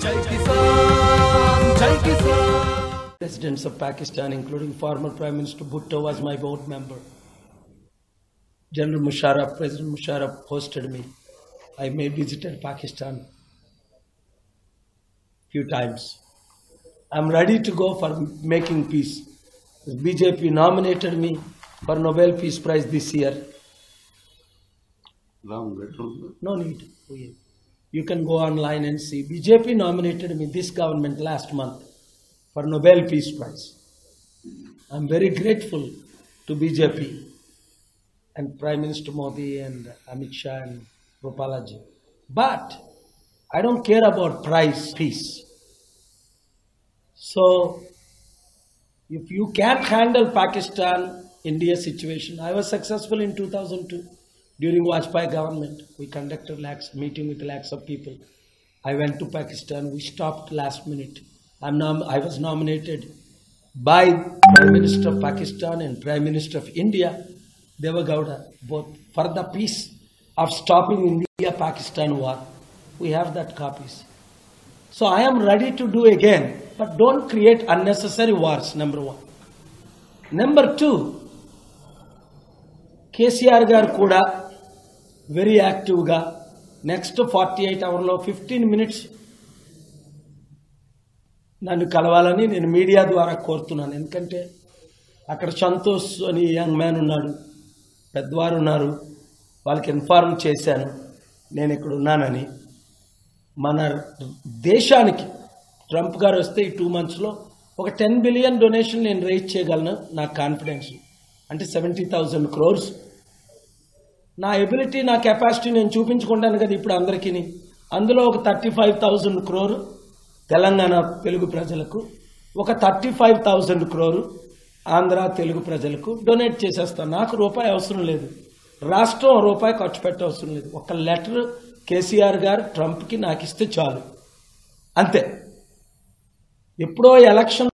Jai Kisan, Jai Kisan. Presidents of Pakistan, including former Prime Minister Bhutto, was my board member. General Musharraf, President Musharraf hosted me. I may visited Pakistan few times. I'm ready to go for making peace. The BJP nominated me for Nobel Peace Prize this year. No need. You can go online and see. BJP nominated me, this government, last month for Nobel Peace Prize. I'm very grateful to BJP and Prime Minister Modi and Amit Shah and Gopalaji. But I don't care about prize, peace. So, if you can't handle Pakistan, India situation, I was successful in 2002 during Vajpayee government. We conducted meeting with lakhs of people. I went to Pakistan. We stopped last minute. I was nominated by Prime Minister of Pakistan and Prime Minister of India, Deva Gowda, both for the peace of stopping India-Pakistan war. We have that copies. So I am ready to do again, but don't create unnecessary wars, number one. Number two, KCR garu kuda very active ga next 48 hours lo 15 minutes నన్ను కలవాలని నేను media ద్వారా కోరుతున్నాను. ఎందుకంటే అక్కడ సంతోష్ అని young man ఉన్నాడు, పెద్దవారు ఉన్నారు, వాళ్ళకి ఇన్ఫార్మ్ చేశాను నేను ఇక్కడ ఉన్నానని. మన దేశానికి ట్రంప్ గారు వస్తే ఈ 2 monthsలో ఒక 10 billion డొనేషన్ నేను రేజ్ చేయగలను. నాకు కాన్ఫిడెన్స్ అంటే 70,000 crores. నా ఎబిలిటీ, నా కెపాసిటీ నేను చూపించుకుంటాను కదా ఇప్పుడు అందరికీ. అందులో ఒక 35,000 crore తెలంగాణ తెలుగు ప్రజలకు, ఒక 35,000 crore ఆంధ్ర తెలుగు ప్రజలకు డొనేట్ చేసేస్తాను. నాకు రూపాయి అవసరం లేదు, రాష్ట్రం రూపాయి ఖర్చు పెట్ట అవసరం లేదు. ఒక లెటర్ కేసీఆర్ గారు ట్రంప్కి నాకు ఇస్తే చాలు, అంతే. ఎప్పుడో ఎలక్షన్